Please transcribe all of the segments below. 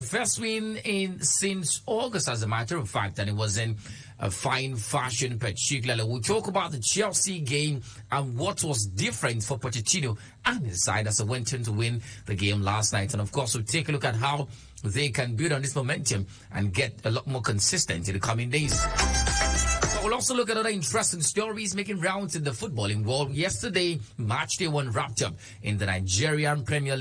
first win in since August, as a matter of fact, and it was in a fine fashion, particularly. We'll talk about the Chelsea game and what was different for Pochettino and his side as they went in to win the game last night. And of course, we'll take a look at how they can build on this momentum and get a lot more consistent in the coming days. We'll also look at other interesting stories making rounds in the footballing world. Yesterday, match day one wrapped up in the Nigerian Premier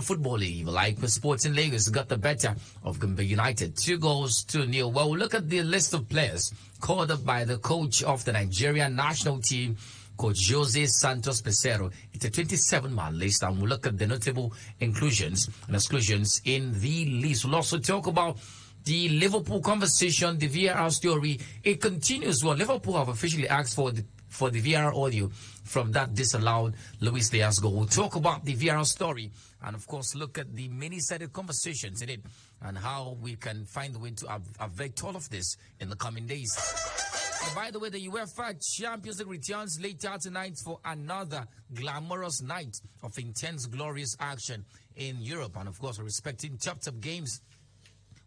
Football League. Like Sporting Lagos got the better of Gombe United, 2-0. Well, we'll look at the list of players called up by the coach of the Nigerian national team, Coach Jose Santos Pesero. It's a 27-man list, and we'll look at the notable inclusions and exclusions in the list. We'll also talk about the Liverpool conversation, the VAR story. It continues. Well, Liverpool have officially asked for the VAR audio from that disallowed Luis Diaz goal. We'll talk about the VAR story and, of course, look at the many-sided conversations in it and how we can find a way to avert all of this in the coming days. And by the way, the UEFA Champions League returns later tonight for another glamorous night of intense, glorious action in Europe. And, of course, we're respecting top games.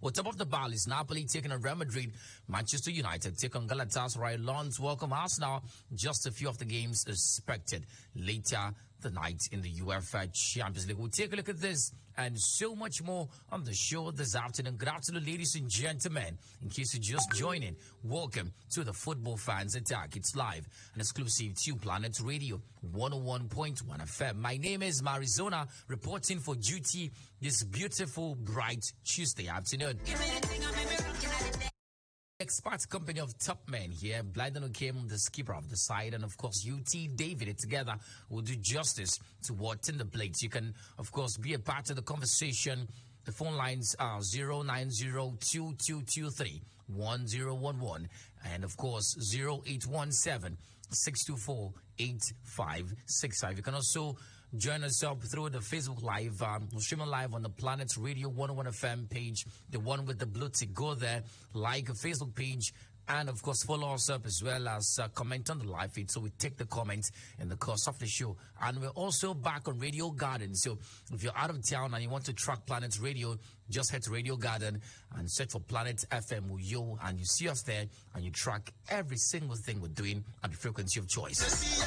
Well, top of the ball is Napoli taking on Real Madrid. Manchester United take on Galatasaray. Lens welcome Arsenal. Just a few of the games expected later tonight in the UEFA Champions League. We'll take a look at this and so much more on the show this afternoon. Good afternoon, ladies and gentlemen. In case you're just joining, welcome to the Football Fans Attack. It's live and exclusive to Planet Radio 101.1 FM. My name is Marizona, reporting for duty this beautiful, bright Tuesday afternoon. Expert company of top men here, Blyden Okem, the skipper of the side, and of course UT David. Together will do justice to what's in the plates. You can, of course, be a part of the conversation. The phone lines are 090-2223-1011 and of course 0817-624-8565. You can also join us up through the Facebook Live. We're streaming live on the Planet Radio 101 FM page, the one with the blue tick. Go there, like a Facebook page, and of course follow us up as well as comment on the live feed. So we take the comments in the course of the show. And we're also back on Radio Garden. So if you're out of town and you want to track Planet Radio, just head to Radio Garden and search for Planet FM with you, and you see us there and you track every single thing we're doing at the frequency of choice.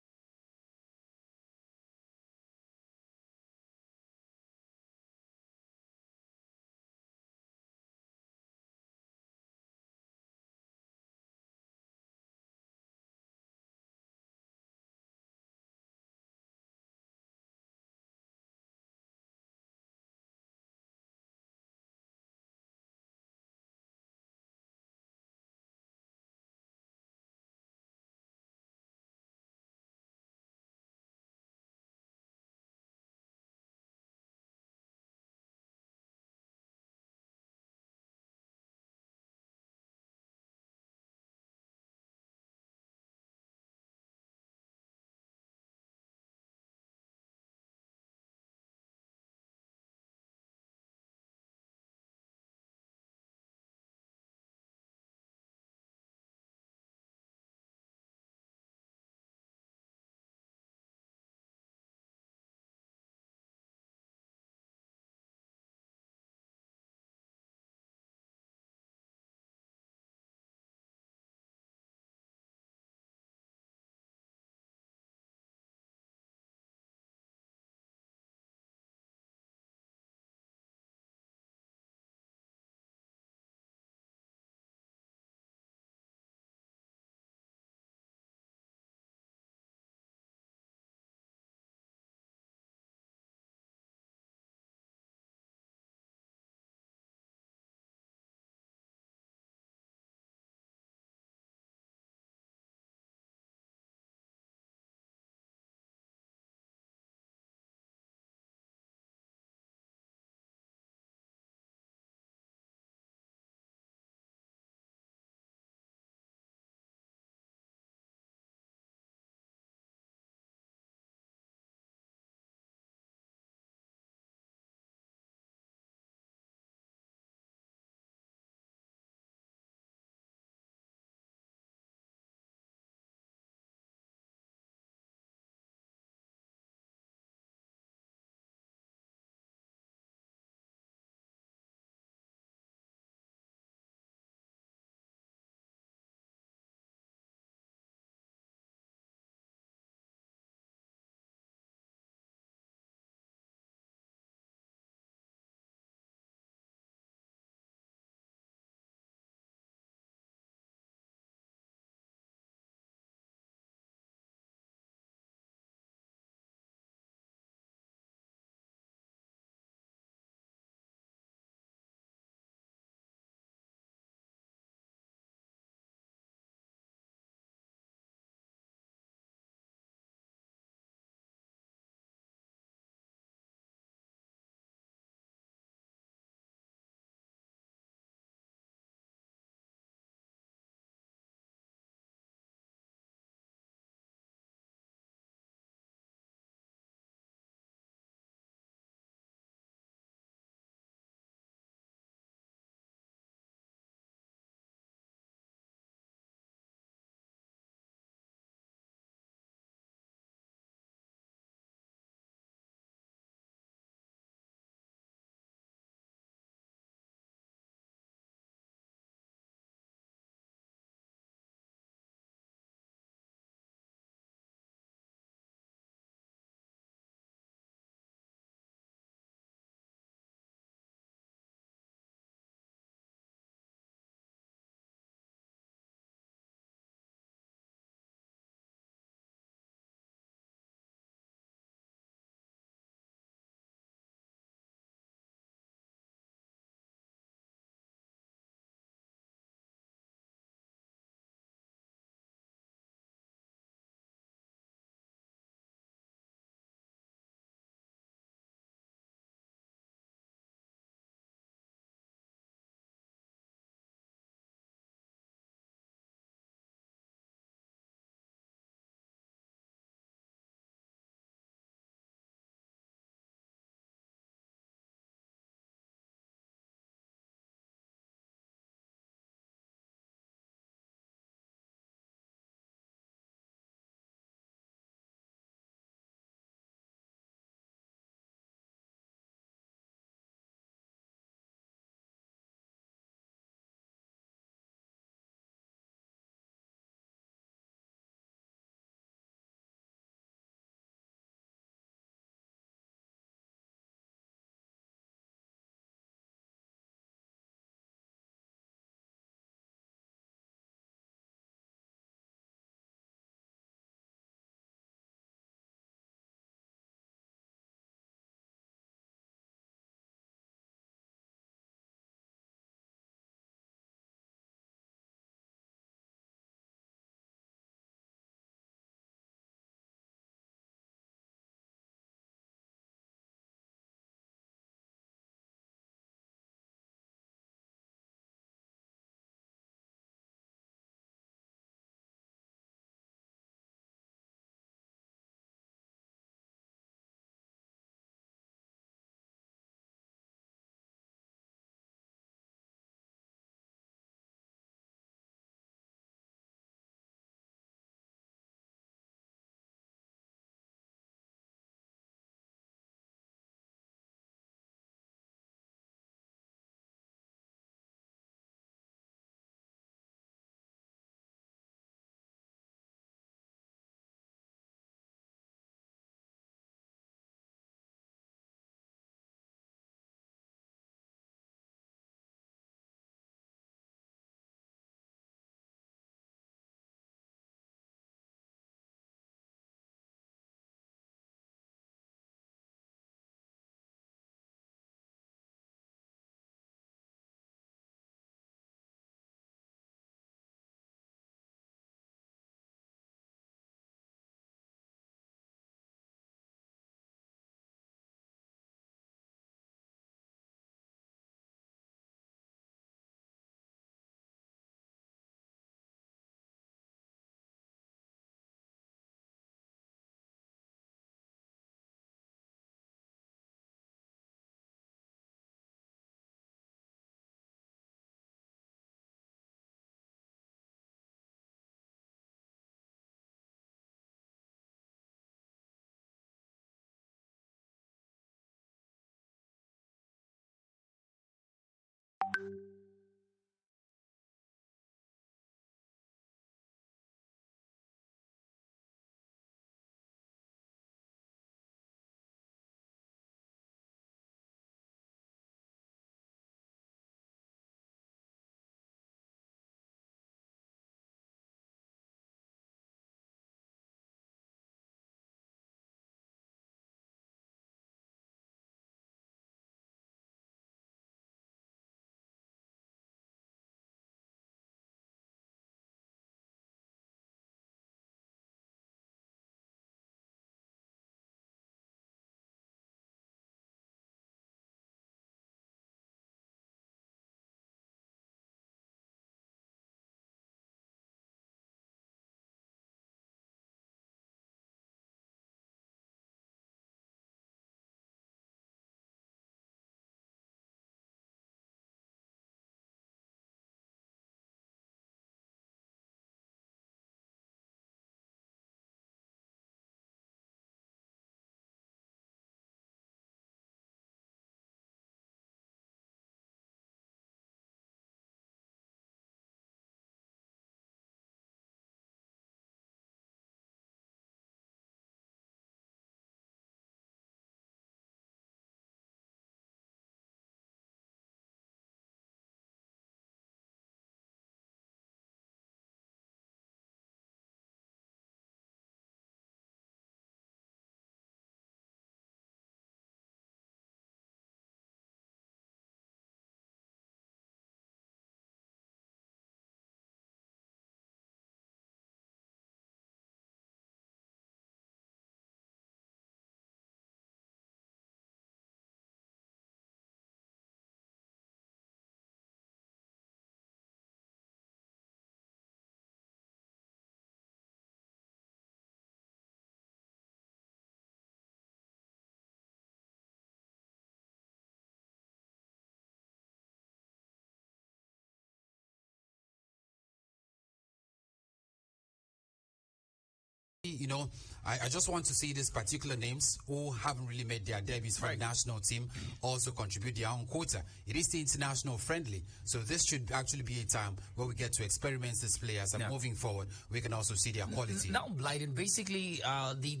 I just want to see these particular names who haven't really made their debuts for the national team also contribute their own quota. It is the international friendly, so this should actually be a time where we get to experiment these players, and moving forward, we can also see their quality. Now, Blyden, basically, the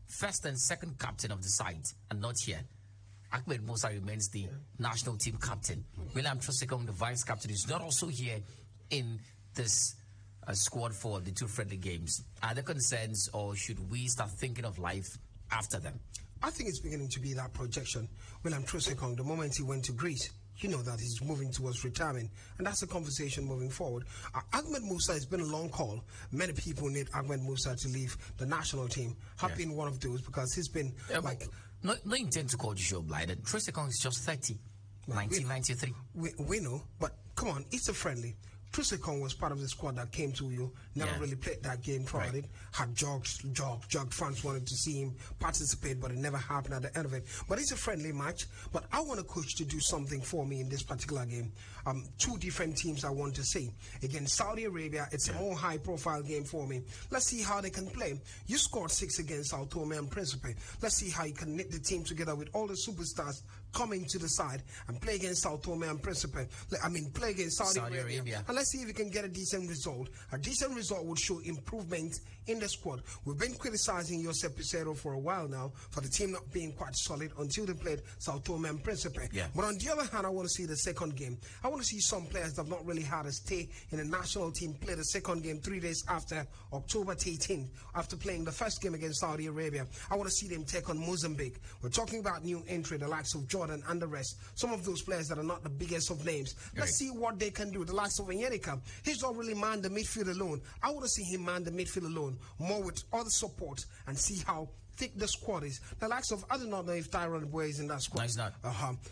first and second captain of the side are not here. Ahmed Musa remains the national team captain. William Trosekong, the vice captain, is not also here in this squad for the two friendly games. Are there concerns, or should we start thinking of life after them? I think it's beginning to be that projection. William Trosekong, the moment he went to Greece, you know that he's moving towards retirement, and that's the conversation moving forward. Ahmed Musa has been a long call. Many people need Ahmed Musa to leave the national team. I've been one of those, because he's been no intent to call you show Blyden. Trosekong is just 30, 1993. We know, but come on, it's a friendly. Trosekong was part of the squad that came to you, never really played that game, tried it, had jogged. Fans wanted to see him participate, but it never happened at the end of it. But it's a friendly match. But I want a coach to do something for me in this particular game. Two different teams I want to see. Against Saudi Arabia, it's a more high-profile game for me. Let's see how they can play. You scored 6 against Sao Tome and Principe. Let's see how you can knit the team together with all the superstars coming to the side and play against Sao Tome and Principe. Play against Saudi Arabia. And let's see if we can get a decent result. A decent result would show improvement in the squad. We've been criticizing Josep Pizarro for a while now for the team not being quite solid until they played Sao Tome and Principe. But on the other hand, I want to see the second game. I want to see some players that have not really had a stay in the national team play the second game 3 days after October 18th, after playing the first game against Saudi Arabia. I want to see them take on Mozambique. We're talking about new entry, the likes of Jordan and the rest. Some of those players that are not the biggest of names. Let's see what they can do. The likes of N25. He's not really man the midfield alone. I want to see him man the midfield alone, more with other support, and see how thick the squad is. The likes of, I do not know if Tyrone Boy is in that squad. No, he's not.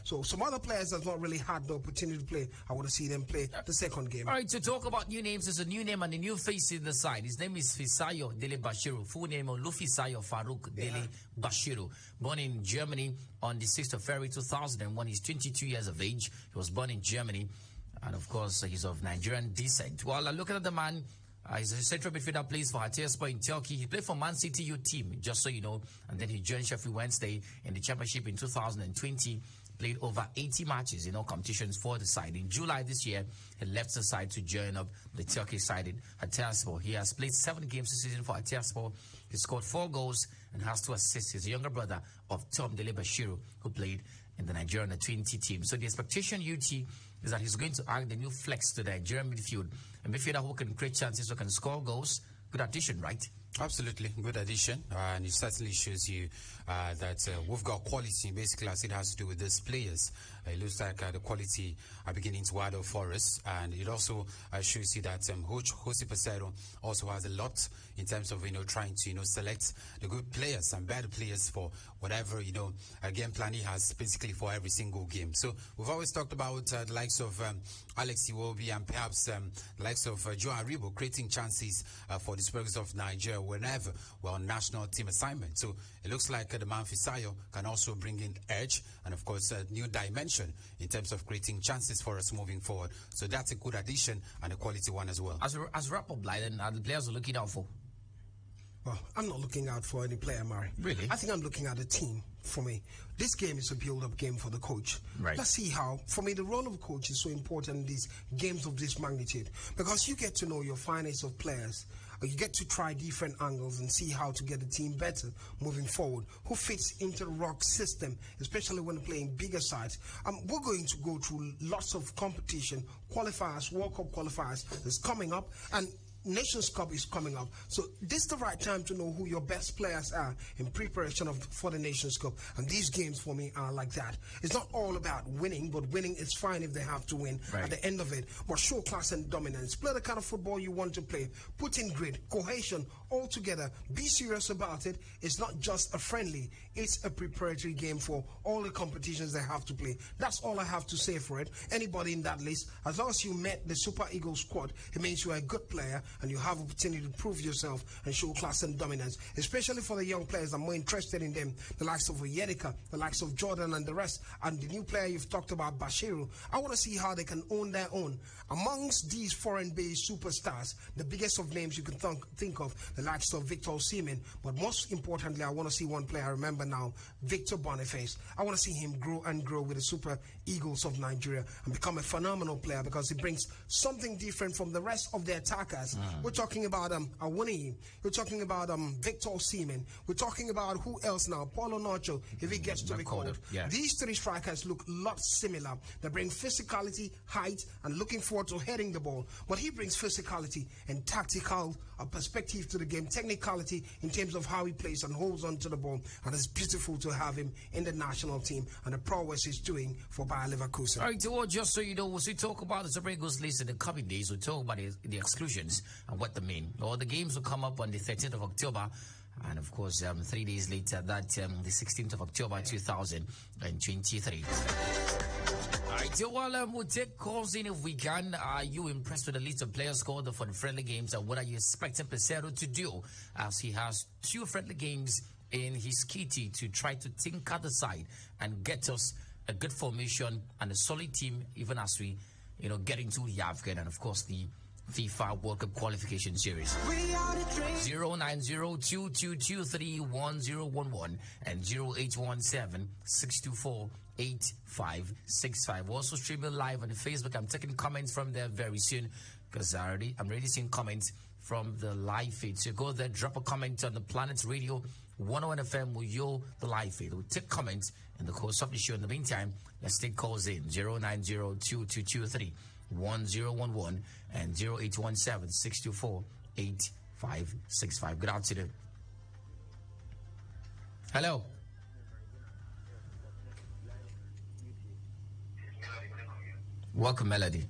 So some other players that have not really had the opportunity to play, I want to see them play the second game. All right, to talk about new names, there's a new name and a new face in the side. His name is Fisayo Dele Bashiru. Full name Olufisayo Farouk Dele Bashiru. Born in Germany on the 6th of February 2001. He's 22 years of age. He was born in Germany. And of course, he's of Nigerian descent. Well, looking at the man, he's a central midfielder, plays for Hatayspor in Turkey. He played for Man City youth team, just so you know. And then he joined Sheffield Wednesday in the championship in 2020. Played over 80 matches in all competitions for the side. In July this year, he left the side to join up the Turkish side in Hatayspor. He has played 7 games this season for Hatayspor. He scored 4 goals and has 2 assists. He's a younger brother of Tom Dele Bashiru, who played in the Nigerian U20 team. So the expectation, UT, is that he's going to add the new flex to the Nigerian midfield. A midfielder who can create chances, who can score goals. Good addition, right? Absolutely, good addition, and it certainly shows you that we've got quality, basically, as it has to do with these players. It looks like the quality are beginning to add up for us, and it also shows you that Jose Pizarro also has a lot in terms of trying to select the good players and bad players for whatever game plan he has, basically for every single game. So we've always talked about the likes of Alex Iwobi and perhaps the likes of Joe Aribo creating chances for the Spurs of Nigeria whenever we're on national team assignment. So it looks like the man Fisayo can also bring in edge and, of course, a new dimension in terms of creating chances for us moving forward. So that's a good addition and a quality one as well. As wrap-up, Blyden, are the players are looking out for? Well, I'm not looking out for any player, Murray. Really? I think I'm looking at the team for me. This game is a build-up game for the coach. Right. Let's see how, for me, the role of coach is so important in these games of this magnitude, because you get to know your finest of players. You get to try different angles and see how to get the team better moving forward. Who fits into the rock system, especially when playing bigger sides. We're going to go through lots of competition, qualifiers, World Cup qualifiers is coming up, and Nations Cup is coming up. So this is the right time to know who your best players are in preparation for the Nations Cup. And these games for me are like that. It's not all about winning, but winning is fine if they have to win at the end of it. But show class and dominance. Play the kind of football you want to play. Put in grit, cohesion, all together. Be serious about it. It's not just a friendly. It's a preparatory game for all the competitions they have to play. That's all I have to say for it. Anybody in that list, as long as you met the Super Eagles squad, it means you're a good player and you have opportunity to prove yourself and show class and dominance, especially for the young players. I'm more interested in them, the likes of Oyedika, the likes of Jordan and the rest, and the new player you've talked about, Bashiru. I want to see how they can own their own. Amongst these foreign-based superstars, the biggest of names you can think of, the likes of Victor Osimhen. But most importantly, I want to see one player I remember now, Victor Boniface. I want to see him grow and grow with the Super Eagles of Nigeria and become a phenomenal player because he brings something different from the rest of the attackers. We're talking about Awuni. We're talking about Victor Osimhen. We're talking about who else now? Paulo Nacho, if he gets to be called. Yeah. These three strikers look a lot similar. They bring physicality, height, and looking forward to heading the ball. But he brings physicality and tactical perspective to the game, technicality in terms of how he plays and holds on to the ball. And it's beautiful to have him in the national team and the prowess he's doing for Bayer Leverkusen. All right, well, just so you know, as we talk about the Super Eagles list in the coming days, we'll talk about the exclusions and what they mean. Well, the games will come up on the 13th of October. And of course, 3 days later, that the 16th of October 2023. All right, so we'll take calls in if we can. Are you impressed with the list of players scored for the friendly games, and what are you expecting Pesero to do as he has 2 friendly games in his kitty to try to tinker the side and get us a good formation and a solid team, even as we, get into the Afghan and of course the FIFA World Cup qualification series. 09022231011 and 0817-624-8565. We're also streaming live on Facebook. I'm taking comments from there very soon because I'm already seeing comments from the live feed. So go there, drop a comment on the Planet Radio 101 FM with the live feed. We'll take comments in the course of the show. In the meantime, let's take calls in 09022231011 and 0817-624-8565. Good afternoon. Hello. Welcome, Melody.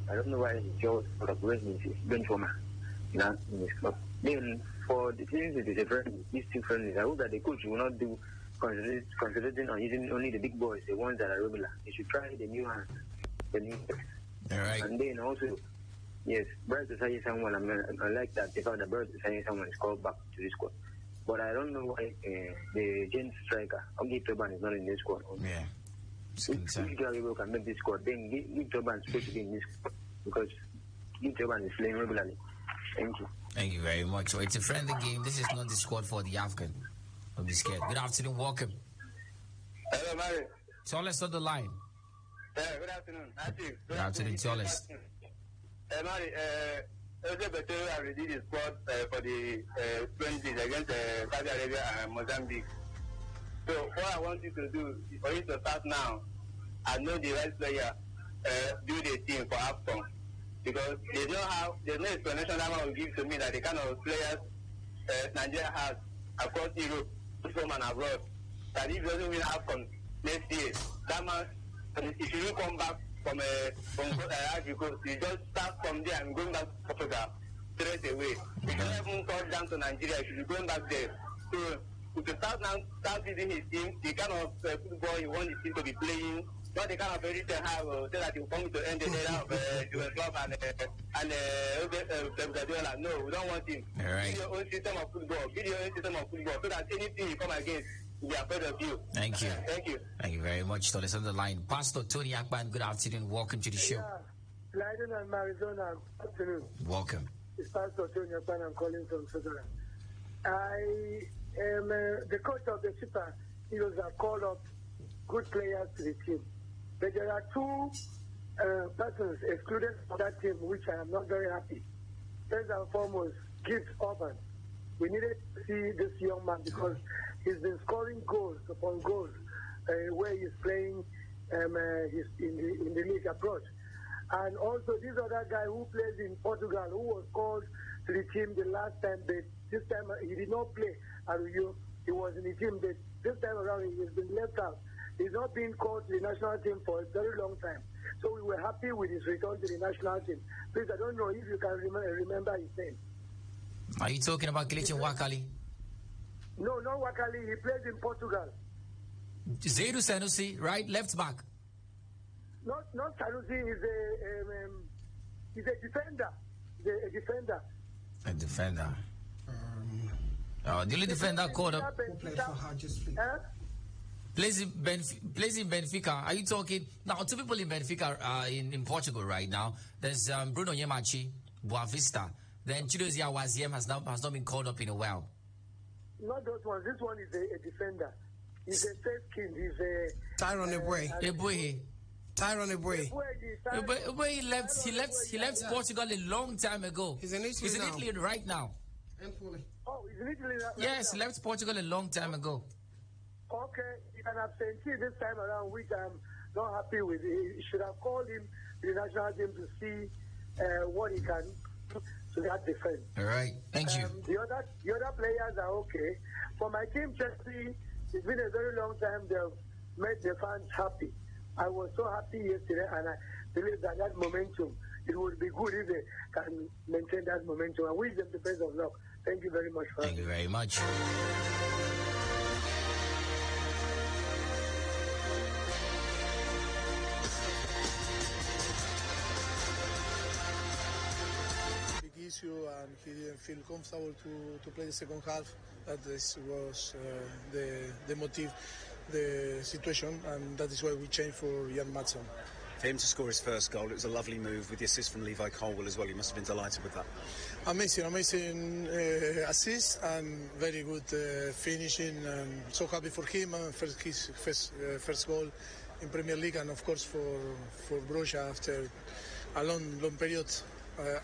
I don't know why he chose for the president is Benchoma not in his club. Then for the things it is a friend, these 2 friendlies, I hope that the coach will not do concentrating on using only the big boys, the ones that are regular. He should try the new hands, the new. All right. And then also, yes, Bright to say someone. I like that the fact that Bright to say someone is called back to the squad. But I don't know why the Gent striker, Ogi Toban, is not in this squad. Yeah. If Gary can make this squad, then give Toban space to be in this squad because Give Toban is playing regularly. Thank you. Thank you very much. So it's a friendly game. This is not the squad for the Afghan. Don't be scared. Good afternoon. Welcome. Hello, Mary. Tallest on the line. Good afternoon. Good afternoon, Tallest. Mary, better already the squad for the friendlies against Saudi Arabia and Mozambique. So what I want you to do is for you to start now and know the right player, do the team for AFCON. Because there's no explanation that one will give to me that the kind of players Nigeria has across Europe, home and abroad, that if he doesn't win AFCON next year, that man, if you come back from Ivory Coast, you just start from there and going back to Portugal straight away. If you haven't come down to Nigeria, you should be going back there. So if you start building his team, the kind of football you want his team to be playing, not the kind of every time have say that you come to end the era of the club and Guardiola. No, we don't want him. All right. Build your own system of football. So that anything you come against, we'll be afraid of you. Thank you. Thank you. Thank you very much. So let's on the line. Pastor Tony Akpan, good afternoon. Welcome to the show. Leiden and Arizona, good afternoon. Welcome. It's Pastor Tony Akpan. I'm calling from Switzerland. I am the coach of the Super Eagles have called up good players to the team. But there are 2 persons excluded from that team, which I am not very happy. First and foremost, Gibbs Urban. We needed to see this young man because he's been scoring goals upon goals where he's playing he's in the league abroad. And also this other guy who plays in Portugal, who was called to the team the last time, but this time he did not play. He was in the team, but this time around he has been left out. He's not been called to the national team for a very long time. So we were happy with his return to the national team. Please, I don't know if you can remember his name. Are you talking about Kelechi Wakali? No, not Wakali. He plays in Portugal. Zaidu Sanusi, right? Left back. not Sanusi is a defender. A defender. A defender. The only defender called up. Plays in Benfica. Are you talking now? Two people in Benfica are in Portugal right now. There's Bruno Yemachi, Boavista. Then Chidozie Awaziem has not been called up in a while. Not those ones. This one is a defender. He's a first king. He's a Tyrone Eboué. Tyrone Eboué. He left Portugal a long time ago. He's in Italy right now. Oh, he's in Italy right Yes, now. he left Portugal a long time ago. Okay, he's an absentee this time around, which I'm not happy with. He should have called him to the national team to see what he can do to that defense. All right, thank you. The other players are okay. For my team, Chelsea, it's been a very long time. They've made the fans happy. I was so happy yesterday, and I believe that momentum, it would be good if they can maintain that momentum. I wish them the best of luck. Thank you very much. Thank you very much. Issue, and he didn't feel comfortable to play the second half. That was the motive, the situation, and that is why we changed for Jan Matson. For him to score his first goal, it was a lovely move with the assist from Levi Colwell as well. You must have been delighted with that. Amazing assist and very good finishing. And so happy for him and for his first goal in Premier League, and of course for Broja after a long period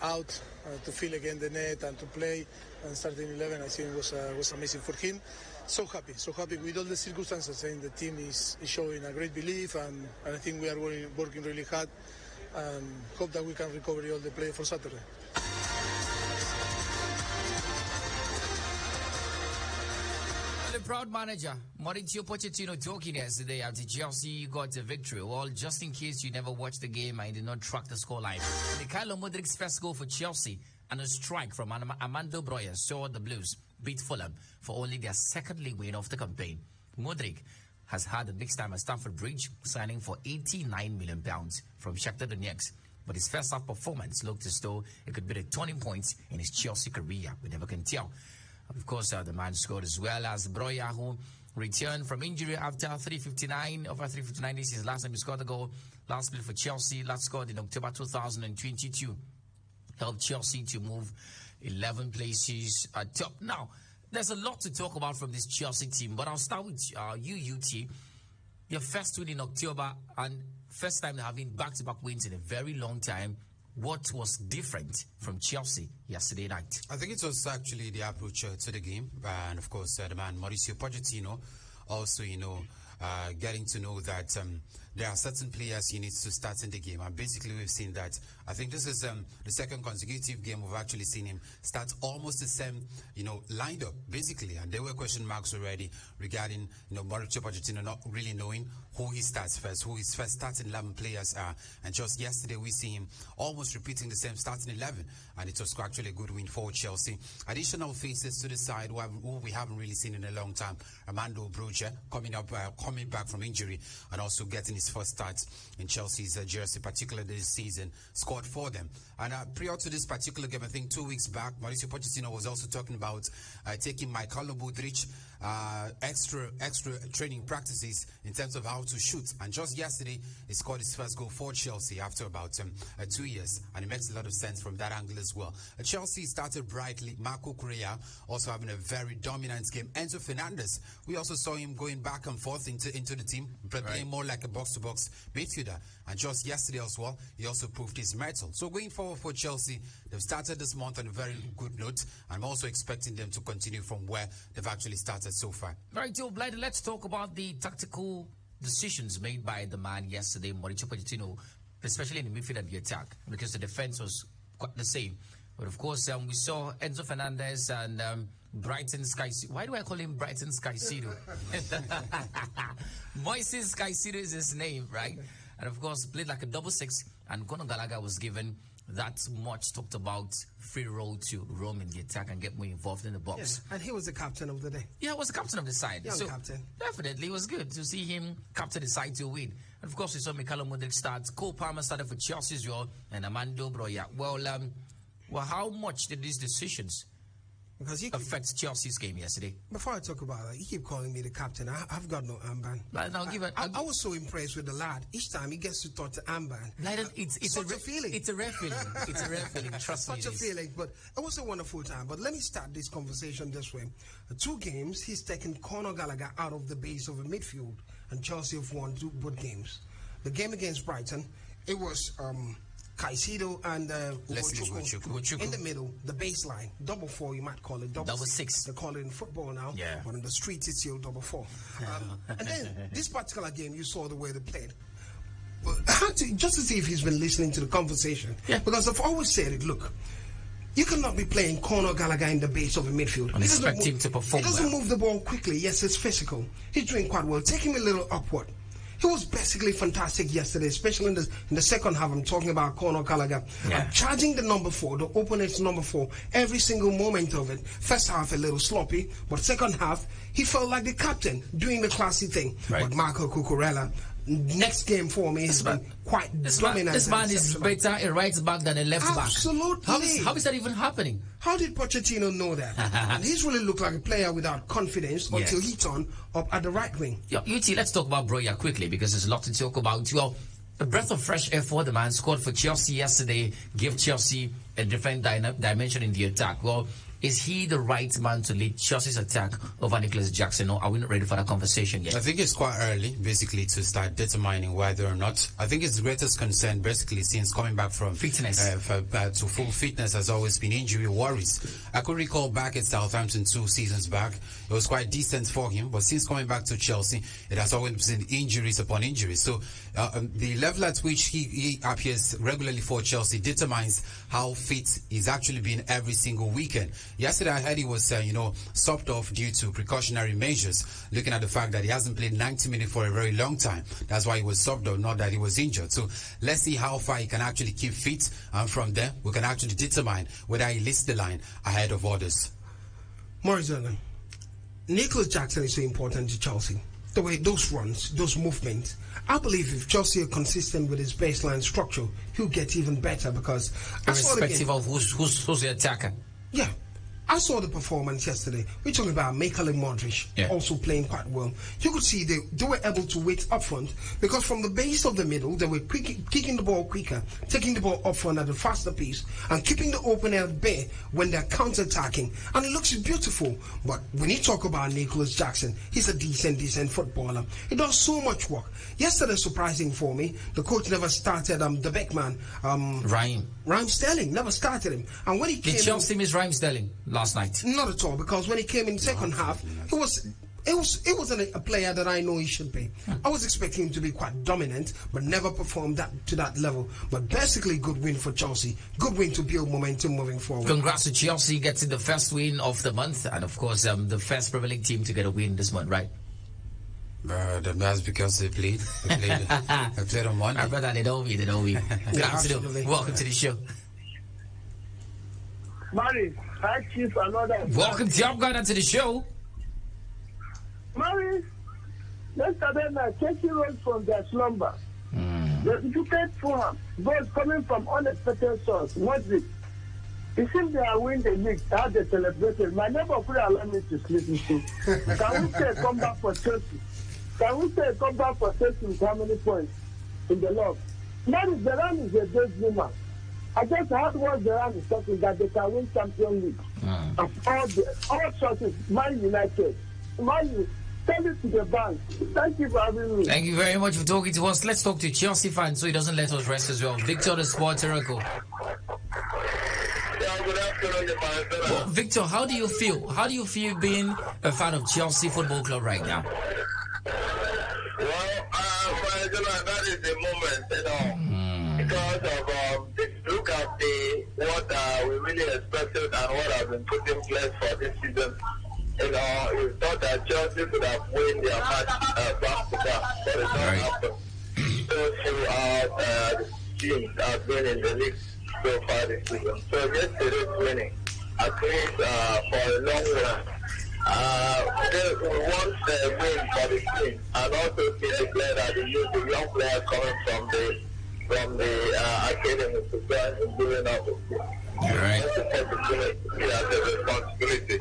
out to feel again the net and to play and starting 11. I think was amazing for him. So happy with all the circumstances. And the team is showing a great belief, and I think we are working really hard, and hope that we can recover all the play for Saturday. The proud manager, Mauricio Pochettino, talking yesterday after Chelsea got a victory. Well, just in case you never watched the game and did not track the scoreline, Mikhailo Mudrik's first goal for Chelsea and a strike from Armando Broja saw the Blues beat Fulham for only their second league win of the campaign. Mudrik has had a mixed time at Stamford Bridge, signing for £89 million from Shakhtar Donetsk. But his first half performance looked as though it could be the turning point in his Chelsea career. We never can tell. Of course, the man scored as well as Broja, who returned from injury after 359. Over 359 days, his last time he scored the goal. Last play for Chelsea, last scored in October 2022. Helped Chelsea to move 11 places at top. Now, there's a lot to talk about from this Chelsea team, but I'll start with you, UT. Your first win in October, and first time having back-to-back wins in a very long time. What was different from Chelsea yesterday night? I think it was actually the approach to the game, and of course the man Mauricio Pochettino also, getting to know that there are certain players he needs to start in the game, and basically we've seen that. I think this is the second consecutive game we've actually seen him start almost the same, lined up basically, and there were question marks already regarding Mauricio Pochettino not really knowing who he starts first, who his first starting 11 players are, and just yesterday we see him almost repeating the same starting 11, and it was actually a good win for Chelsea. Additional faces to the side who we haven't really seen in a long time. Armando Broja coming back from injury and also getting his first start in Chelsea's jersey, particularly this season, scored for them. And prior to this particular game, I think 2 weeks back, Mauricio Pochettino was also talking about taking Mikhailo Mudrik extra training practices in terms of how to shoot. And just yesterday, he scored his first goal for Chelsea after about 2 years, and it makes a lot of sense from that angle as well. Chelsea started brightly. Marco Correa also having a very dominant game. Enzo Fernandez, we also saw him going back and forth into the team, playing more like a box-to-box midfielder. And just yesterday as well, he also proved his mettle. So going forward for Chelsea, they've started this month on a very good note. I'm also expecting them to continue from where they've actually started so far. Right, Joe Blighty, let's talk about the tactical decisions made by the man yesterday, Mauricio Pochettino, especially in the midfield and the attack, because the defense was quite the same. But of course, we saw Enzo Fernandez and Brighton Caicedo. Why do I call him Brighton Caicedo? Moises Caicedo is his name, right? And of course, played like a 6-6, and Conor Gallagher was given that much talked about free role to roam in the attack and get more involved in the box. Yeah, and he was the captain of the day. Yeah, he was the captain of the side. Young captain. Definitely, it was good to see him captain the side to win. Of course, we saw Mikhailo Mudryk start. Cole Palmer started for Chelsea as well, and Amando Broya. Well, how much did these decisions affect Chelsea's game yesterday? Before I talk about that, you keep calling me the captain. I've got no armband. I was so impressed with the lad. Each time he gets to talk to armband. It's a feeling. It's a rare feeling. It's a rare feeling. Trust me. Such a feeling. But it was a wonderful time. But let me start this conversation this way. 2 games, he's taken Conor Gallagher out of the base of the midfield, and Chelsea have won both games. The game against Brighton, it was Caicedo and Ugochukwu in the middle, the baseline, 4-4 you might call it, double six. They call it in football now, but in the streets it's still 4-4. And then this particular game, you saw the way they played. Just to see if he's been listening to the conversation, because I've always said it. Look, you cannot be playing Conor Gallagher in the base of the midfield and expect him to perform. He doesn't move the ball quickly. Yes, it's physical. He's doing quite well. Take him a little upward. He was basically fantastic yesterday, especially in the second half. I'm talking about Conor Gallagher. Charging the number 4, the opponent's number 4, every single moment of it. First half a little sloppy, but second half he felt like the captain doing the classy thing. But Marco Cucurella, next game for me, has been quite dominant. This man is better a right back than a left back. Absolutely. How is that even happening? How did Pochettino know that? And he's really looked like a player without confidence until he turned up at the right wing. UT, let's talk about Broya quickly because there's a lot to talk about. Well, a breath of fresh air for the man. Scored for Chelsea yesterday, gave Chelsea a different dimension in the attack. Well, is he the right man to lead Chelsea's attack over Nicholas Jackson, or are we not ready for that conversation yet? I think it's quite early, basically, to start determining whether or not. I think his greatest concern, basically, since coming back from fitness to full fitness, has always been injury worries. I could recall back at Southampton 2 seasons back, it was quite decent for him, but since coming back to Chelsea, it has always been injuries upon injuries. So the level at which he appears regularly for Chelsea determines how fit he's actually been every single weekend. Yesterday, I heard he was, stopped off due to precautionary measures, looking at the fact that he hasn't played 90 minutes for a very long time. That's why he was stopped off, not that he was injured. So let's see how far he can actually keep fit, and from there, we can actually determine whether he leads the line ahead of others. Maurice, Nicholas Jackson is so important to Chelsea. The way those runs, those movements, I believe if Chelsea are consistent with his baseline structure, he'll get even better because... Irrespective of who's the attacker. Yeah. I saw the performance yesterday. We're talking about Mikhailo Mudryk also playing quite well. You could see they were able to wait up front because from the base of the middle, they were kicking the ball quicker, taking the ball up front at a faster pace, and keeping the opener at bay when they're counter-attacking. And it looks beautiful. But when you talk about Nicholas Jackson, he's a decent footballer. He does so much work. Yesterday, surprising for me, the coach never started the back man. Raheem Sterling never started him. And when he came... Did Chelsea miss Raheem Sterling last night? Not at all, because when he came in the second half, it wasn't a player that I know he should be. I was expecting him to be quite dominant, but never performed to that level. But basically, good win for Chelsea. Good win to build momentum moving forward. Congrats to Chelsea getting the first win of the month, and of course, the first Premier League team to get a win this month, right? That's because they played on Monday. My brother, they don't win. Good afternoon. Welcome to the show. Mary, hi, Chief, another. Welcome to to the show. Mary, yesterday night, Chelsea rose from their slumber. They defeated Fulham, both coming from unexpected source. What's it? It seems they are winning the league, how they celebrated. My neighbor could allow me to sleep with him. Can we say a comeback for Chelsea? Can we say a comeback for Chelsea with how many points in the log? Mary, the run is a daydreamer. I just heard what the run is talking that they can win Champions League. Of all sources, Man United. Tell it to the bank. Thank you for having me. Thank you very much for talking to us. Let's talk to Chelsea fans so he doesn't let us rest as well. Victor, the Sport Oracle. Good afternoon, well, Victor, how do you feel? How do you feel being a fan of Chelsea Football Club right now? Well, that is the moment, because of look at what we really expected and what has been put in place for this season. You thought that Chelsea could have won their match back to back, but it not happened. So throughout teams have been in the league so far this season. So yesterday's winning, at least for a long run, They want the win for the team, and also declare that the young players coming from the academy to join in building up the team. Right. That's a responsibility.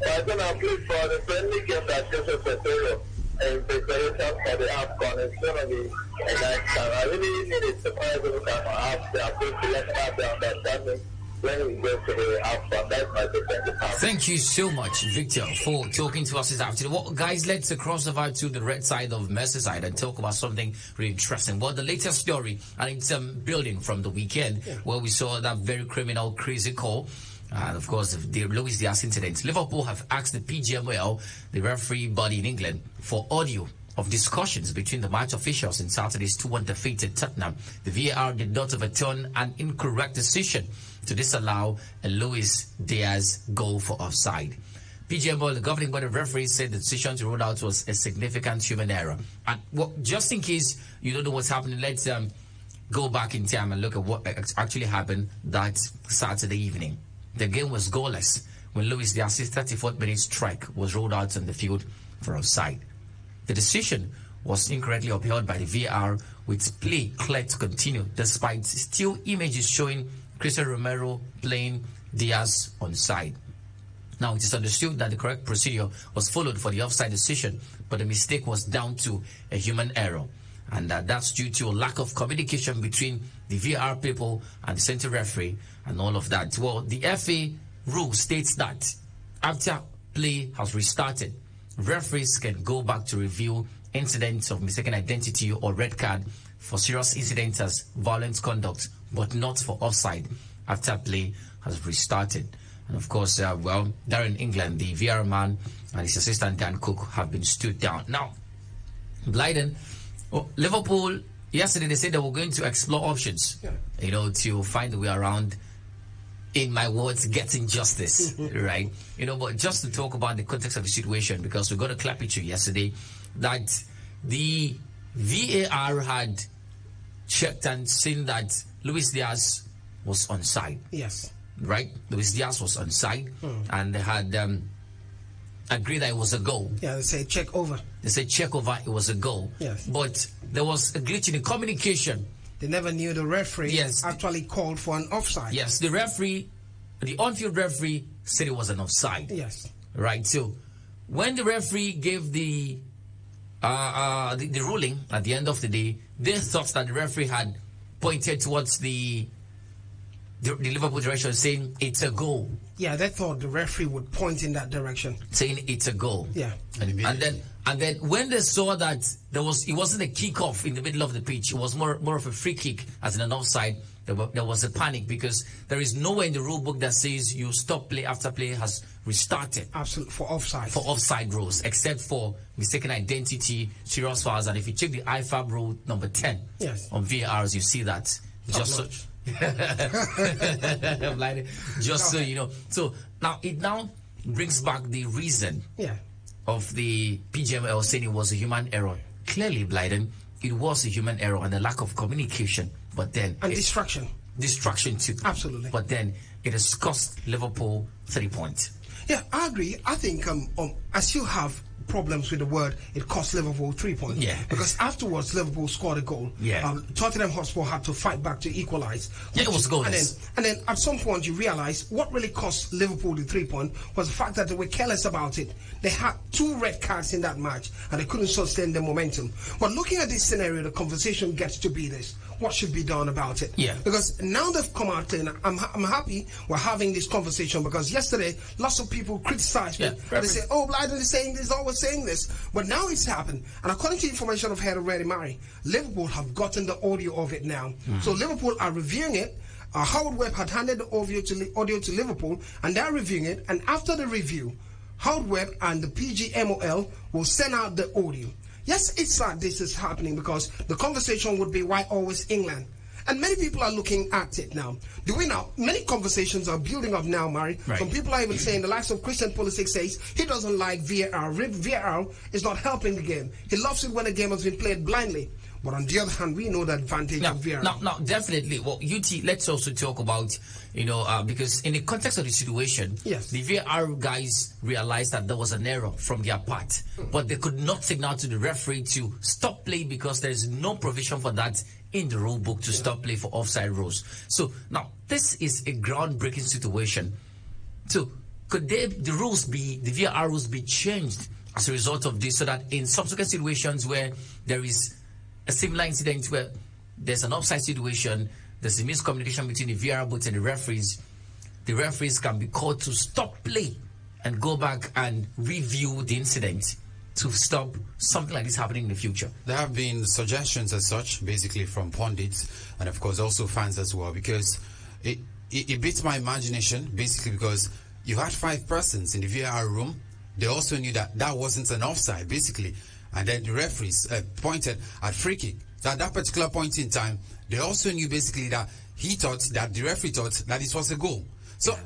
So I think I'm pleased for the friendly game that Joseph Petroleum in preparation for the AFCON. It's going to be a nice time. I really need it to find out how to approach the understanding when we go to the AFCON. That's my perspective. Thank you so much, Victor, for talking to us this afternoon. Well, guys, let's cross over to the red side of Merseyside and talk about something really interesting. Well, the latest story, and it's building from the weekend where we saw that very criminal, crazy call. And of course, the Luis Diaz incident. Liverpool have asked the PGMOL, the referee body in England, for audio of discussions between the match officials in Saturday's 2-1 defeat at Tottenham. The VAR did not overturn an incorrect decision to disallow a Luis Diaz goal for offside. PGMOL, the governing body of referees, said the decision to rule out was a significant human error. And well, just in case you don't know what's happening, let's go back in time and look at what actually happened that Saturday evening. The game was goalless when Luis Diaz's 34th minute strike was rolled out on the field for offside. The decision was incorrectly upheld by the VAR, with play cleared to continue despite still images showing Cristiano Romero playing Diaz onside. Now, it is understood that the correct procedure was followed for the offside decision, but the mistake was down to a human error. And that's due to a lack of communication between the VAR people and the center referee and all of that. Well, the FA rule states that after play has restarted, referees can go back to review incidents of mistaken identity or red card for serious incidents as violent conduct, but not for offside after play has restarted. And of course, well, there in England, the VAR man and his assistant Dan Cook have been stood down. Now, Blyden, Liverpool, yesterday they said they were going to explore options, to find a way around, in my words, getting justice, right? But just to talk about the context of the situation, because we got a clap at you yesterday, that the VAR had checked and seen that Luis Diaz was onside. Yes. Right? Luis Diaz was onside, and they had agreed that it was a goal. Yeah, they say check over. They said check over, it was a goal. Yes. But there was a glitch in the communication. They never knew the referee actually called for an offside. Yes, the referee, the on-field referee said it was an offside. Yes. Right, so when the referee gave the ruling at the end of the day, they thought that the referee had pointed towards the Liverpool direction, saying it's a goal. Yeah, they thought the referee would point in that direction, saying it's a goal. Yeah. And then when they saw that it wasn't a kick-off in the middle of the pitch, it was more of a free kick as in an offside, there was a panic, because there is nowhere in the rule book that says you stop play after play has restarted. Absolutely, for offside. For offside rules, except for mistaken identity, serious fouls, and if you check the IFAB rule number 10 on VARs, you see that. Just so you know. So now it brings back the reason of the PGML saying it was a human error. Clearly, Blyden, it was a human error and a lack of communication. But then distraction. Distraction too. Absolutely. But then it has cost Liverpool 3 points. Yeah, I agree. I think as you have problems with the word, it cost Liverpool 3 points. Yeah. Because afterwards, Liverpool scored a goal. Yeah. Tottenham Hotspur had to fight back to equalize. Yeah, it was goalless. And then at some point, you realize what really cost Liverpool the 3 points was the fact that they were careless about it. They had 2 red cards in that match, and they couldn't sustain the momentum. But looking at this scenario, the conversation gets to be this: what should be done about it? Yeah. Because now they've come out clean. I'm happy we're having this conversation, because yesterday lots of people criticized me. And they say, oh, Blyden is saying this, always saying this. But now it's happened. And according to information I've heard already, Mari, Liverpool have gotten the audio of it now. So Liverpool are reviewing it. Howard Webb had handed the audio to Liverpool, and they're reviewing it. And after the review, Howard Webb and the PGMOL will send out the audio. Yes, it's sad this is happening, because the conversation would be, why always England? And many people are looking at it now. Do we know? Many conversations are building up now, Mari. Right. Some people are even saying, the likes of Christian Pulisic says he doesn't like VAR. VAR is not helping the game. He loves it when a game has been played blindly. But on the other hand, we know the advantage of VAR. Now, definitely. Well, UT, let's also talk about, because in the context of the situation, yes, the VAR guys realized that there was an error from their part, but they could not signal to the referee to stop play because there is no provision for that in the rule book to stop play for offside rules. So now this is a groundbreaking situation. So could the VAR rules be changed as a result of this, so that in subsequent situations where there is a similar incident where there's an offside situation, there's a miscommunication between the VAR booth and the referees can be called to stop play and go back and review the incident to stop something like this happening in the future? There have been suggestions as such, basically from pundits and of course also fans as well, because it beats my imagination, basically because you had 5 persons in the VAR room. They also knew that that wasn't an offside, basically, and then the referees pointed at free kick. So at that particular point in time, they also knew basically that the referee thought that it was a goal. So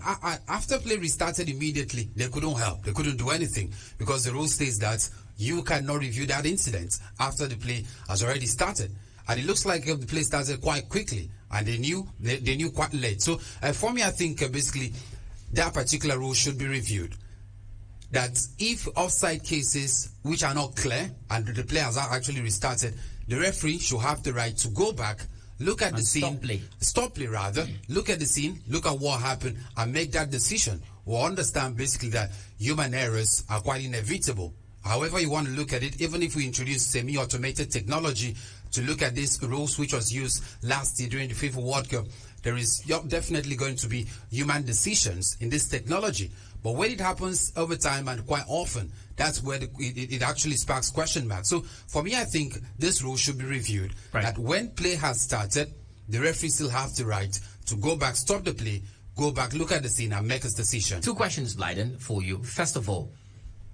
after play restarted immediately, they couldn't help. They couldn't do anything because the rule states that you cannot review that incident after the play has already started. And it looks like the play started quite quickly, and they knew quite late. So for me, I think basically that particular rule should be reviewed. That if offside cases which are not clear and the play has actually restarted, the referee should have the right to go back, look at the scene, stop play rather, look at the scene, look at what happened, and make that decision. Or understand basically that human errors are quite inevitable. However you want to look at it, even if we introduce semi-automated technology to look at these rules which was used last year during the FIFA World Cup, there is definitely going to be human decisions in this technology. But when it happens over time and quite often, that's where it actually sparks question marks. So for me, I think this rule should be reviewed. Right. That when play has started, the referee still has the right to go back, stop the play, go back, look at the scene and make his decision. 2 questions, Blyden, for you. First of all,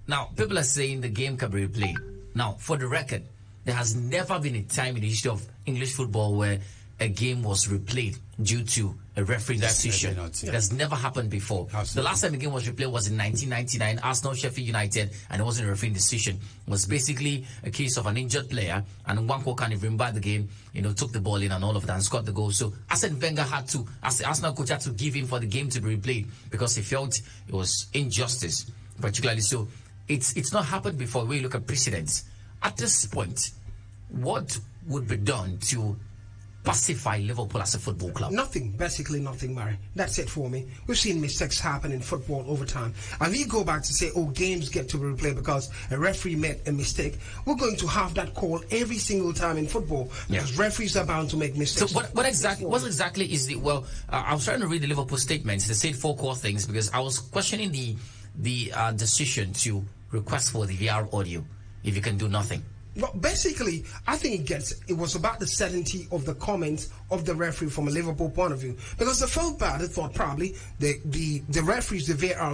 now people are saying the game can be replayed. Now, for the record, there has never been a time in the history of English football where a game was replayed due to a referee decision. It has never happened before. Absolutely. The last time a game was replayed was in 1999, Arsenal Sheffield United, and it wasn't a referee decision. It was basically a case of an injured player, and Nwankwo can remember the game, took the ball in and all of that and scored the goal. So Arsene Wenger as the Arsenal coach, had to give in for the game to be replayed because he felt it was injustice, particularly. So it's not happened before. When you look at precedents, at this point, what would be done to pacify Liverpool as a football club? Nothing, basically nothing, Murray. That's it for me. We've seen mistakes happen in football over time. And we go back to say, games get to be replayed because a referee made a mistake. We're going to have that call every single time in football because referees are bound to make mistakes. So what exactly is the, I was trying to read the Liverpool statements. They said 4 core things because I was questioning the decision to request for the VR audio if you can do nothing. Well, basically, I think it was about the certainty of the comments of the referee from a Liverpool point of view. Because they felt bad, they thought probably the referees, the VAR,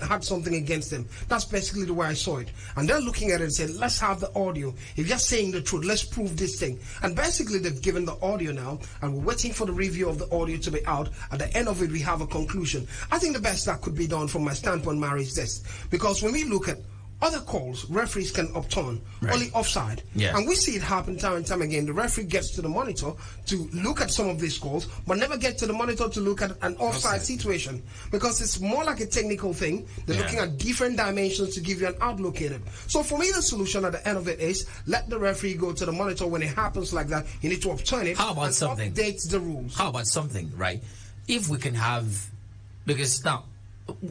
had something against them. That's basically the way I saw it. And they're looking at it and said, let's have the audio. If you're saying the truth, let's prove this thing. And basically, they've given the audio now, and we're waiting for the review of the audio to be out. At the end of it, we have a conclusion. I think the best that could be done from my standpoint, Mary, is this. Because when we look at other calls, referees can upturn, only offside. Yeah. And we see it happen time and time again. The referee gets to the monitor to look at some of these calls, but never get to the monitor to look at an offside situation. Because it's more like a technical thing. They're looking at different dimensions to give you an outlook at it. So for me, the solution at the end of it is let the referee go to the monitor when it happens like that. You need to upturn it. How about something? Update the rules. How about something, right? If we can have, because now,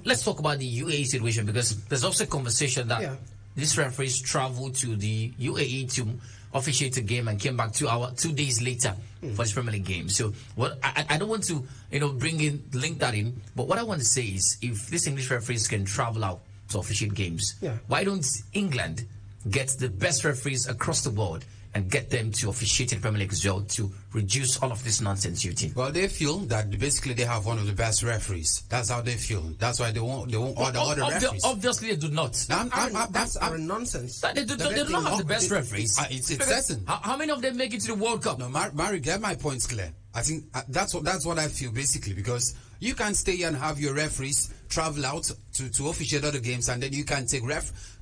let's talk about the UAE situation because there's also a conversation that these referees traveled to the UAE to officiate a game and came back 2 days later for this Premier League game. So what I don't want to link that in, but what I want to say is if these English referees can travel out to officiate games, why don't England get the best referees across the world and get them to officiate in Premier League as well to reduce all of this nonsense, UT? Well, they feel that basically they have one of the best referees. That's how they feel. That's why they won't order other referees. Obviously, they do not. That's nonsense. They do not have the best referees. It's certain. How many of them make it to the World Cup? No, Mary, get my points clear. I think that's what I feel basically because You can't stay here and have your referees travel out to officiate other games, and then you can take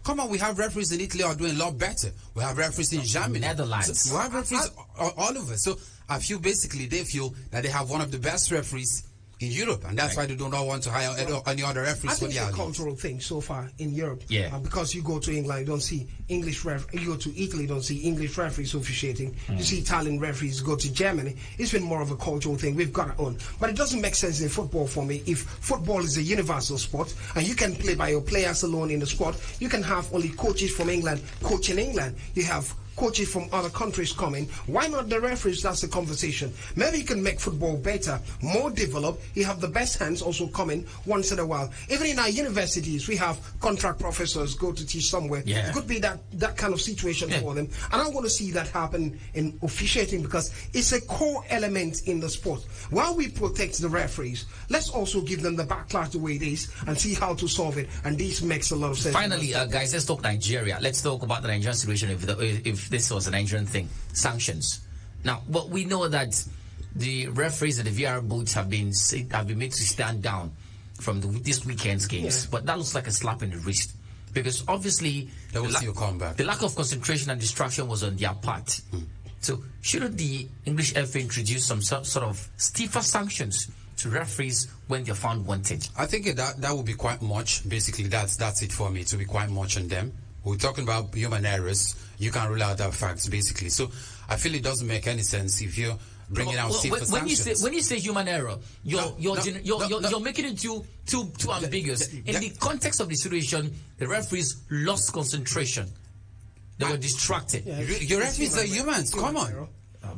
Come on, we have referees in Italy are doing a lot better. We have referees in Germany, Netherlands. So we have referees all over. So I feel basically they feel that they have one of the best referees in Europe, and that's why they do not want to hire any other referees for the it's a cultural thing so far in Europe. Yeah. Because you go to England, you don't see English you go to Italy, you don't see English referees officiating. You see Italian referees. Go to Germany. It's been more of a cultural thing. We've got our own. But it doesn't make sense in football for me. If football is a universal sport and you can play by your players alone in the squad, you can have only coaches from England coaching England. You have coaches from other countries coming. Why not the referees? That's the conversation. Maybe you can make football better, more developed. You have the best hands also coming once in a while. Even in our universities, we have contract professors go to teach somewhere. Yeah. It could be that kind of situation for them. And I want to see that happen in officiating because it's a core element in the sport. While we protect the referees, let's also give them the backlash the way it is and see how to solve it. And this makes a lot of sense. Finally, guys, let's talk Nigeria. Let's talk about the Nigerian situation if this was a Nigerian thing. Sanctions. Now, but we know that the referees at the VR booths have been made to stand down from this weekend's games. But that looks like a slap in the wrist. Because obviously the lack of concentration and distraction was on their part. So shouldn't the English FA introduce some sort of stiffer sanctions to referees when they're found wanted? I think that would be quite much. Basically, that's it for me. To be quite much on them. We're talking about human errors. You can't rule out that facts, basically. So I feel it doesn't make any sense if you're bringing out stiffer sanctions. When you say human error, you're making it too ambiguous. In the context of the situation, the referees lost concentration. They were distracted. Your referees are humans. Come on.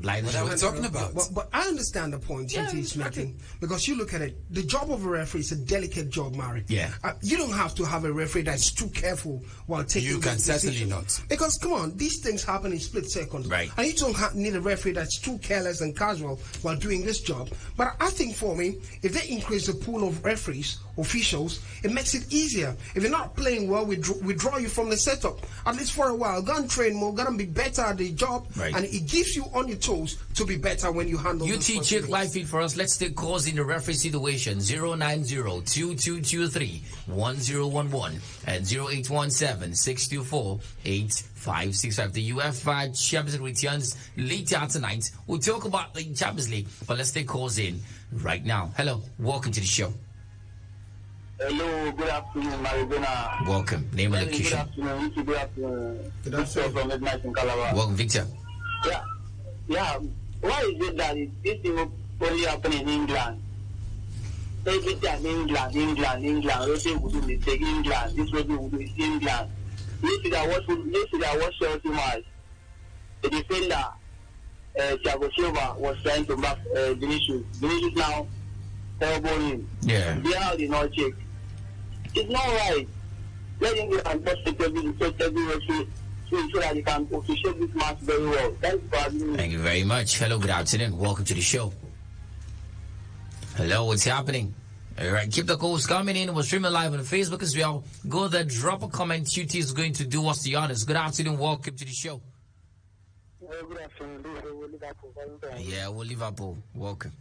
What are we talking about? But I understand the point he's making because you look at it. The job of a referee is a delicate job, Mari. Yeah. You don't have to have a referee that's too careful while taking. You can certainly not. Because come on, these things happen in split seconds. Right. And you don't need a referee that's too careless and casual while doing this job. But I think for me, if they increase the pool of referees, officials, it makes it easier. If you're not playing well, we draw you from the setup. At least for a while, go and train more, go and be better at the job, and it gives you on your toes to be better when you handle. You teach it live feed for us. Let's take calls in the referee situation. 090-2223-1011 and 0817-624-8565. The UEFA Champions League returns later tonight. We'll talk about the Champions League, but let's take calls in right now. Hello, welcome to the show. Hello, good afternoon, Maradona. Welcome. Name and location. Good afternoon. Good afternoon. From Midnight in Calabar. Welcome, Victor. Yeah. Why is it that this thing only happen in England? Every time England. Everything we do mistake. England. This way we do is England. Yesterday I watched Chelsea match. The defender, Thiago Silva, was trying to back Vinicius. Vinicius now elbow him. Yeah. How did not check? It's not right. Let England just take every referee so that you can officiate this match very well. Thank you very much. Hello, good afternoon. Welcome to the show. Hello, what's happening? All right, keep the calls coming in. We're streaming live on Facebook as well. Go there, drop a comment. TUT is going to do us the honors. Good afternoon. Welcome to the show. Good afternoon. Yeah, we're Liverpool. Welcome.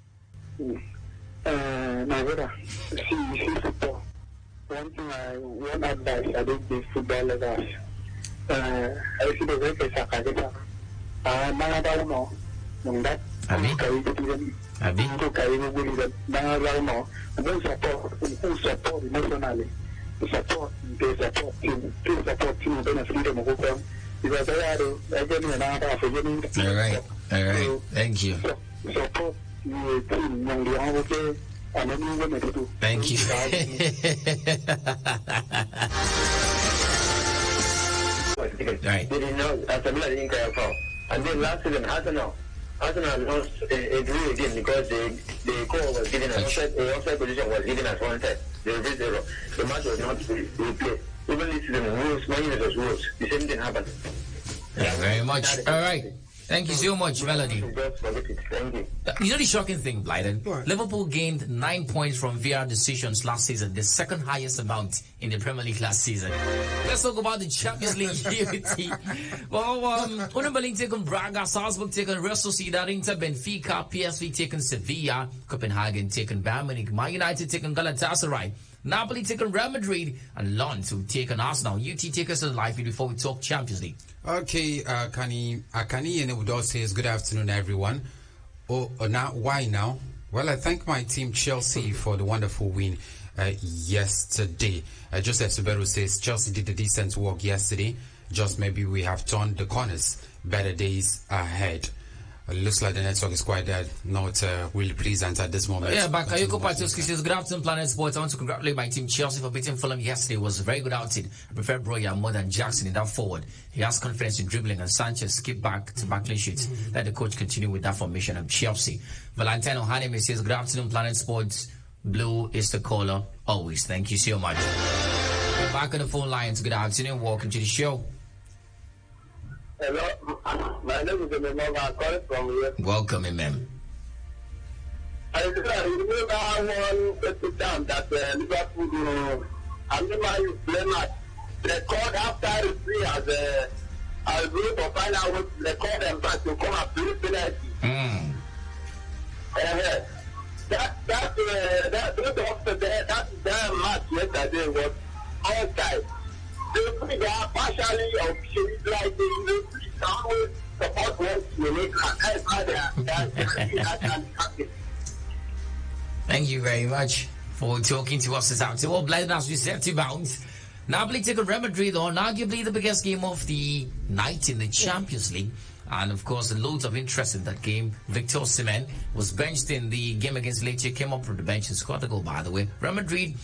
My brother, see football. One advice I don't give football lovers. I see the way they are. Abi? Who support emotionally, they support team, benefit them of them. All right. Thank you. Support team, Thank you. Right. They did not, as a blood didn't care for. And then last season, Arsenal lost a draw again because the goal was given as offside position was given as 1-0. The match was not replayed. Even this season, Man United was rules. The same thing happened. Thank you very much. All right. Thank you so much, Melody. Thank you. You know the shocking thing, Blyden? What? Liverpool gained 9 points from VR decisions last season, the second highest amount in the Premier League last season. Let's talk about the Champions League unity. Well, Union Berlin taking Braga, Salzburg taking Real Sociedad, Inter, Benfica, PSV taking Sevilla, Copenhagen taking Bayern Munich, Man United taking Galatasaray, Napoli taking Real Madrid, and Lens who taking Arsenal. UT take us to live before we talk Champions League. Okay, Akani and Udol says, good afternoon, everyone. Now, why now? Well, I thank my team Chelsea for the wonderful win yesterday. Joseph Suberu says, Chelsea did a decent work yesterday. Just maybe we have turned the corners. Better days ahead. Looks like the network is quite not really pleasant at this moment. Yeah, but Kayoko Patoski says, good afternoon, Planet Sports. I want to congratulate my team Chelsea for beating Fulham yesterday. It was a very good outing. I prefer Broya more than Jackson in that forward. He has confidence in dribbling, and Sanchez skip back to back clean sheets. Let the coach continue with that formation of Chelsea. Valentino Haneme says, good afternoon, Planet Sports. Blue is the color always. Thank you so much. We're back on the phone lines. Good afternoon. Welcome to the show. Hello, my name is Emem. I'm calling from here. Welcome, Emem. I remember one time that Liverpool, you play match. Record after referee as going to find out what record them back to come and play penalty. That match yesterday was outside. They are partially officially like they always support one. Thank you very much for talking to us this afternoon. Well, Blyden, as we said, to bounce. Napoli taking Real Madrid on arguably the biggest game of the night in the Champions League. And of course, loads of interest in that game. Victor Osimhen was benched in the game against Lecce, came up from the bench and scored a goal, by the way. Real Madrid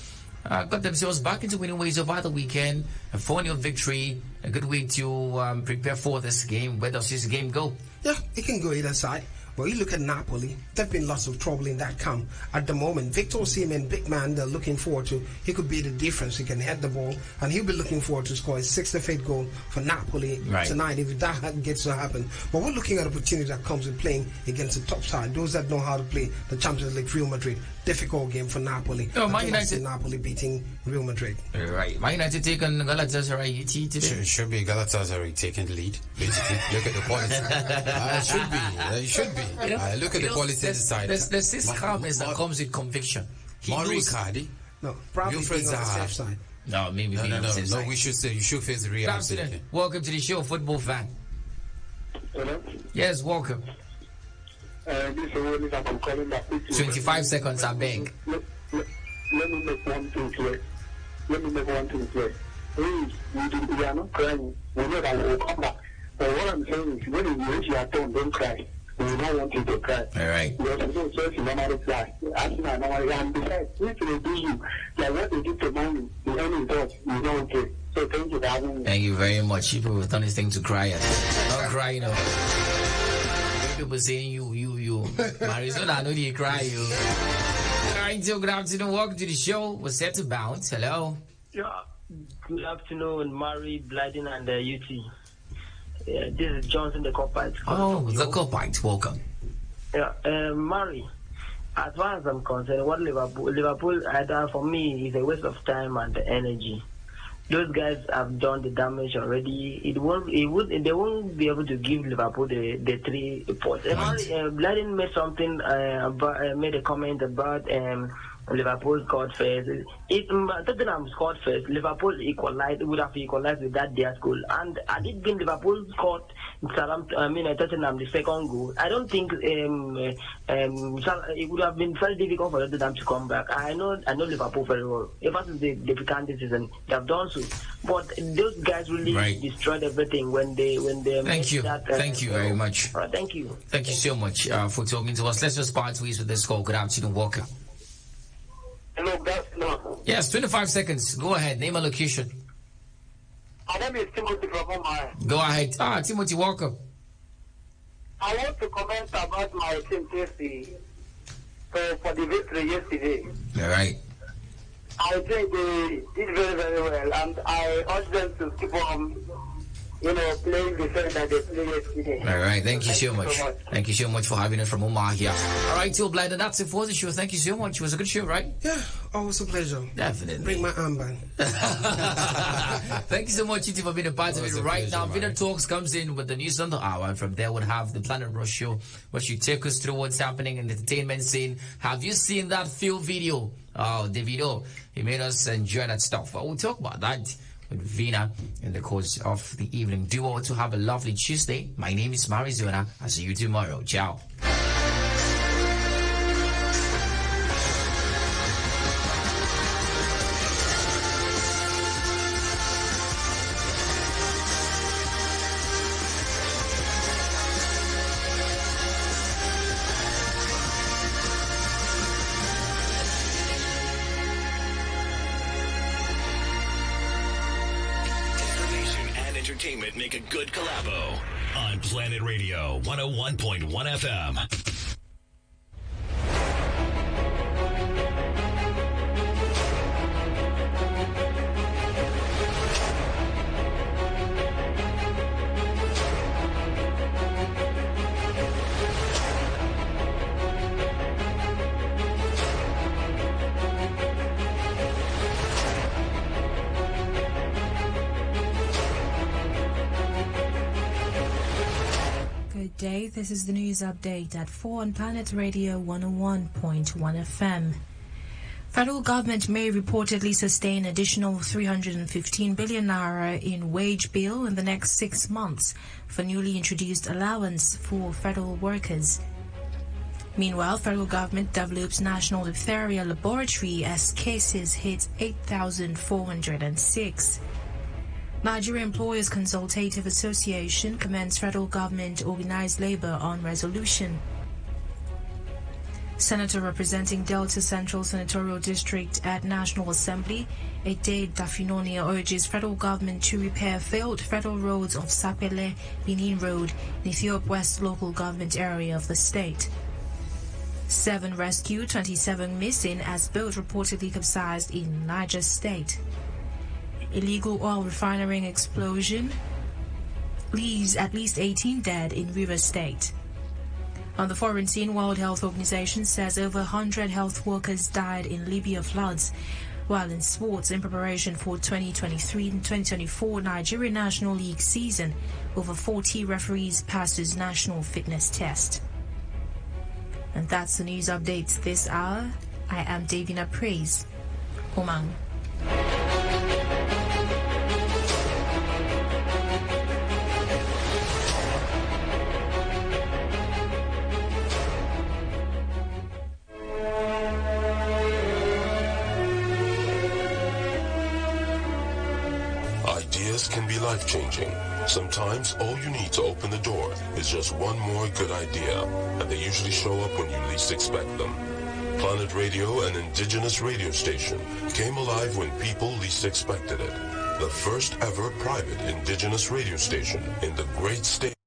got themselves back into winning ways over the weekend. A 4-0 victory, a good way to prepare for this game. Where does this game go? Yeah, it can go either side. But you look at Napoli, there've been lots of trouble in that camp at the moment. Victor Osimhen, big man, they're looking forward to. He could be the difference. He can head the ball, and he'll be looking forward to score his 65th goal for Napoli tonight if that gets to happen. But we're looking at an opportunity that comes in playing against the top side, those that know how to play the Champions League, Real Madrid. Difficult game for Napoli. Oh, Man United. Napoli beating Real Madrid. Right. Man United taking Galatasaray today. Should be Galatasaray taking the lead, basically. Look at the quality. It should be. Look at the quality of the side. There's this calmness that comes with conviction. Mauri Cardi. No, probably being on the safe side. No, maybe No, side. we should say you should face the reality. Welcome to the show, football fan. Hello? Yes, welcome. This is Ronnie that I'm calling back. 25 seconds, I beg. Let me make one thing clear. Please, we are not crying. We know that we will come back. But what I'm saying is, when you reach your turn, don't cry. We will not want you to cry. All right. Because you don't choose, you normally cry. Arsenal normally, and besides, if they do you, like what they did to Manu, the end result is not okay. So thank you for having me. Thank you very much. People have done this thing to cry at. Not cry, you know. People saying you. Marizona, I know you cry, you. All right, so good afternoon. Welcome to the show. We're set to bounce. Hello. Yeah. Good afternoon, Mari, Blyden, and UT. This is Johnson, the Copite. Oh, the Copite. Welcome. Yeah, Mari. As far as I'm concerned, what Liverpool, for me, is a waste of time and energy. Those guys have done the damage already. They won't be able to give Liverpool the 3 points. Blyden made a comment about Liverpool scored first. If Tottenham scored first, Liverpool would have equalized with that Diaz goal. And had it been Liverpool scored Tottenham the second goal, I don't think it would have been very difficult for Tottenham to come back. I know Liverpool very well. Ever since they began this season, they have done so. But those guys really destroyed everything when they Thank you. Thank you very much. Thank you. Thank you so much for talking to us. Let's just part ways with this call. Good afternoon, Walker. Hello, good afternoon. Yes, 25 seconds. Go ahead. Name a location. My name is Timothy from Omar. Go ahead. Timothy, welcome. I want to comment about my team Chelsea for the victory yesterday. All right. I think they did very, very well, and I urge them to keep on playing the sense that they play yesterday. All right, thank you so much. Thank you so much for having us from Omar here. All right, Till Blind, and that's it for the show. Thank you so much. It was a good show, right? Yeah, always a pleasure. Definitely. Bring my armband. Thank you so much, Titi, for being a part of it right now. Video Talks comes in with the news on the hour, and from there we'll have the Planet Rush show, which you take us through what's happening in the entertainment scene. Have you seen that Phil video? Oh, the video. He made us enjoy that stuff. Well, we'll talk about that with Vina in the course of the evening. Do all to have a lovely Tuesday. My name is Marizona. I'll see you tomorrow. Ciao. Make a good collabo on Planet Radio 101.1 FM. Day. This is the news update at 4 on Planet Radio 101.1 FM. Federal government may reportedly sustain additional 315 billion naira in wage bill in the next 6 months for newly introduced allowance for federal workers. Meanwhile, federal government develops national diphtheria laboratory as cases hit 8,406. Nigeria Employers Consultative Association commends federal government organized labor on resolution. Senator representing Delta Central Senatorial District at National Assembly, Ede Dafinonia, urges federal government to repair failed federal roads of Sapele, Benin Road, in Ethiopia West local government area of the state. 7 rescued, 27 missing as boat reportedly capsized in Niger State. Illegal oil refinery explosion leaves at least 18 dead in River State. On the foreign scene, World Health Organization says over 100 health workers died in Libya floods. While in sports, in preparation for 2023 and 2024 Nigeria National League season, over 40 referees passes national fitness test. And that's the news updates this hour. I am Davina Praise. Omang. Can be life-changing. Sometimes all you need to open the door is just one more good idea, and they usually show up when you least expect them. Planet Radio, an indigenous radio station, came alive when people least expected it. The first ever private indigenous radio station in the great state.